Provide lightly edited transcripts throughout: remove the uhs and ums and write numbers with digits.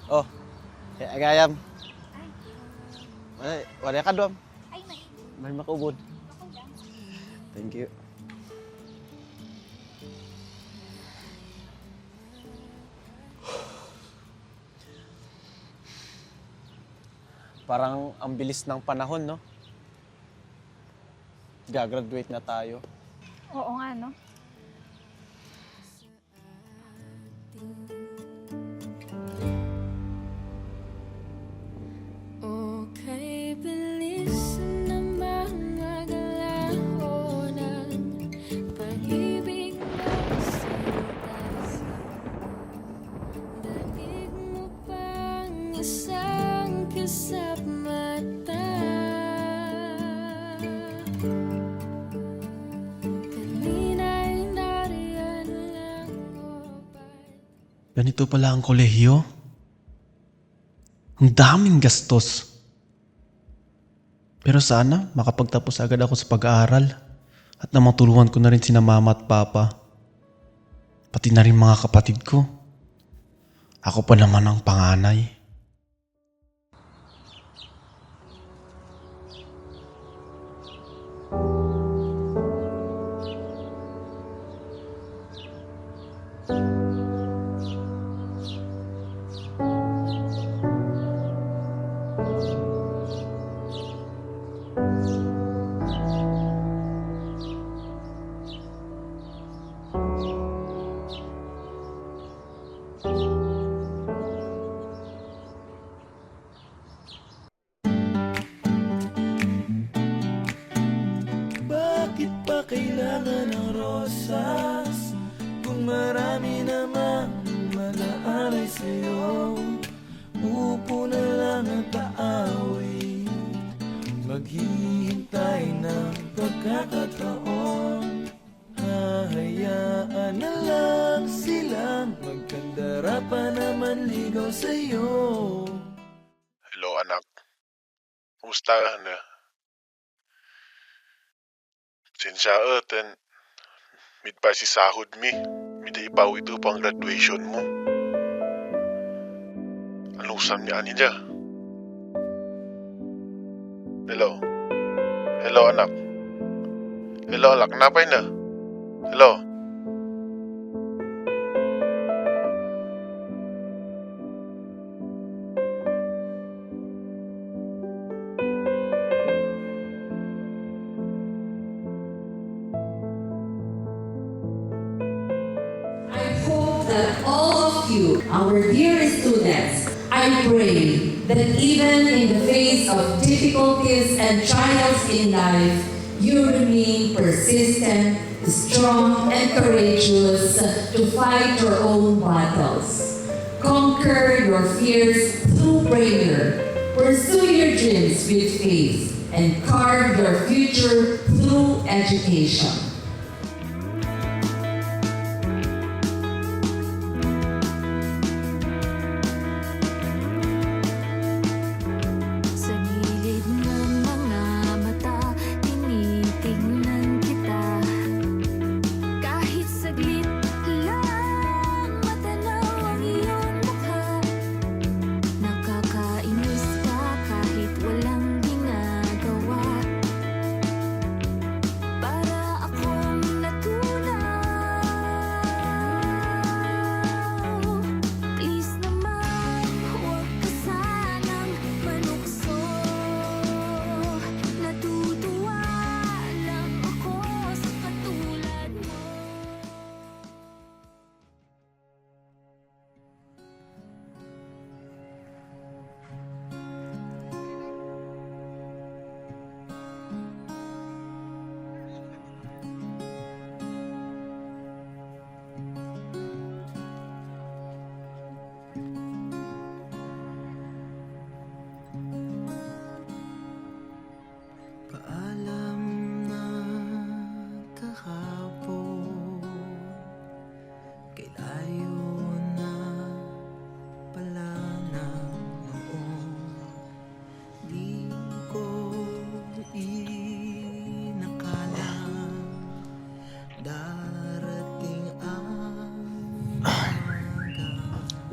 Oh, ya agayam. Wala ka doon. Ay, May makubod. ako lang. Thank you. Parang ang bilis ng panahon, no? Gagraduate na tayo. Oo nga, no? Okay, bilis na magalaw ng pag-ibig na sitas. Daig mo pang isang kisap mata. Kanina'y nariyan lang ko ba? Ganito pala ang kolehiyo. Ang daming gastos. Pero sana makapagtapos agad ako sa pag-aaral at na matulungan ko na rin sina mama at papa. Pati na rin mga kapatid ko. Ako pa naman ang panganay. Bakit pa kailangan ng rosas kung marami namang mag-aalay sa'yo? Upo na lang at aawi, maghihintay ng pagkakataon. Hahayaan na lang silang magkandara pa naman ligaw sa'yo. Hello anak, kumusta ka na? Sinsya ten, mid pa si sahod mi, mid ipaw ito pang graduation mo. Anusan niya ani niya? Hello? Hello anak? Hello anak, napay na? Hello? I hope that all of you, our dear students, I pray that even in the face of difficulties and trials in life, you remain persistent, strong, and courageous to fight your own battles. Conquer your fears through prayer. Pursue your dreams with faith and carve your future through education. Sa gilid ng mga mata, tinitingnan kita. Kahit saglit lang matanaw ang iyong mukha. Nakakainis ka kahit walang ginagawa. Para ako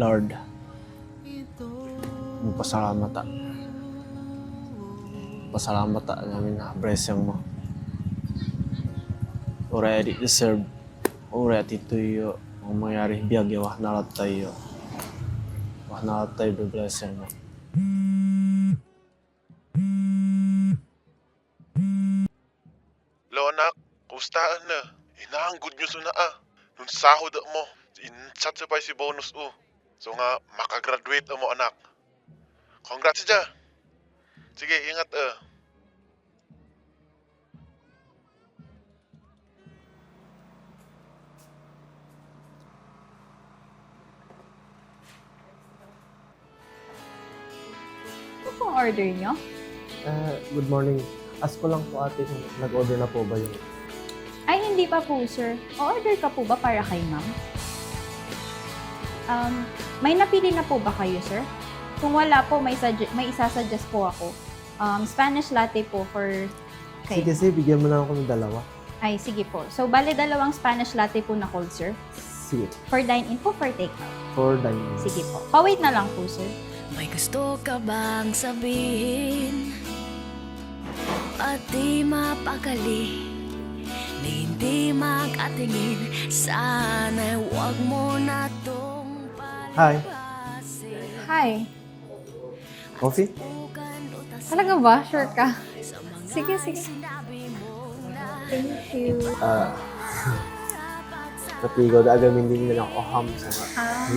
Lord, magpasalamat ta. Pasalamat ta namin na blessing mo. Already deserve. Already tuyo. Ang mangyari biyag wah nalat tayo. Wah nalat tayo be blessing mo. Lo anak, kustaan na. Inahang good news na Nung sahod mo, in-chat sa pa si bonus So nga, makagraduate mo anak. Congrats dyan. Sige, ingat Ano pong order nyo? Good morning. Ask ko lang po ate kung nag-order na po ba yun. Ay, hindi pa po, sir. O-order ka po ba para kay ma'am? May napili na po ba kayo, sir? Kung wala po, may isasuggest po ako. Spanish latte po for kay... Sige, bigyan mo na ako ng dalawa. Ay, sige po. So, bale dalawang Spanish latte po na cold, sir. Sige, For dine-in po, for take-out. for dining. Sige po. Pa-wait na lang po, sir. May gusto ka bang sabihin at di mapakali na hindi mag-atingin? Sana'y huwag mo na tong Hi. palabasin. Hi. Coffee? Talaga ba? Sure ka? Sige, sige. Thank you. Katigo, agamin din nila ako ham sa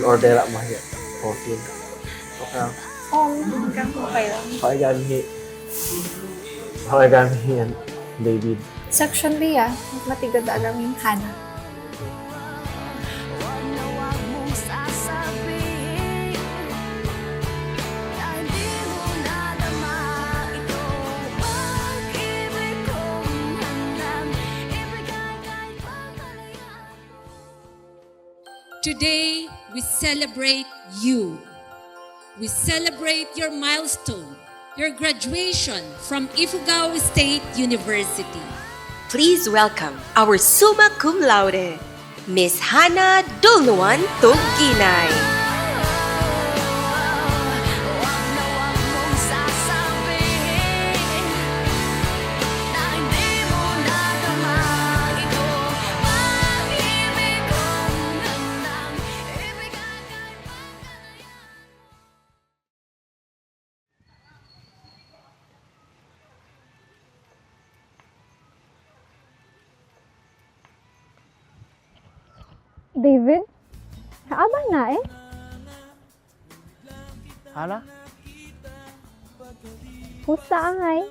order mo hiya. Coffee. Okay. Hanggang okay lang. Pakigami yan, David. Section B, matigod alam yung Hana. Huwag na huwag mong sasabihin na hindi mo nadama ito. Pag-ibig kong handang ibigay kahit pagkalayaan. Today, we celebrate you. We celebrate your milestone, your graduation from Ifugao State University. Please welcome our summa cum laude, Miss Hannah Dulnuan Tungkinay. Huwag na huwag mong sasabihin na hindi mo nadama ito. Pag-ibig kong handang ibigay kahit pagkalayaan. David? Kaaba na eh. Hana? Pusta angay.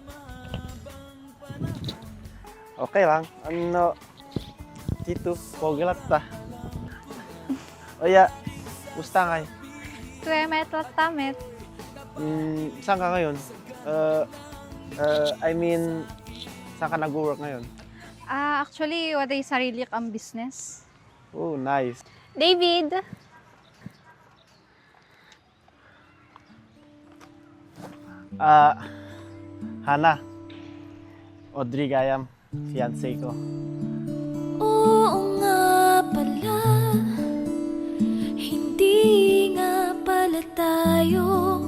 Okay lang. Ano? Tito, pogilat ta. Oya, musta ngay? Twemet at tamet. Saan ka ngayon? I mean, saan ka nag-work ngayon? Actually, waday sarili kang business. Oh, nice. David! Hana. Audrey Gayam, fiancé ko. Oo nga pala, hindi nga pala tayo.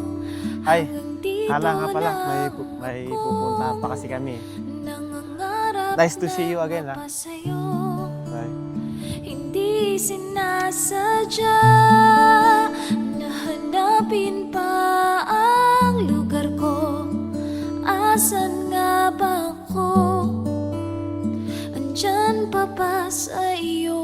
Ay, Dito Hana nga pala, na may pupuntahan pa kasi kami. nangangarap Nice to see you again, pa sa'yo. Bye. Hindi sinasadya na hanapin pa ang lugar ko. Asan nga ba ako? Andyan pa ba sa iyo?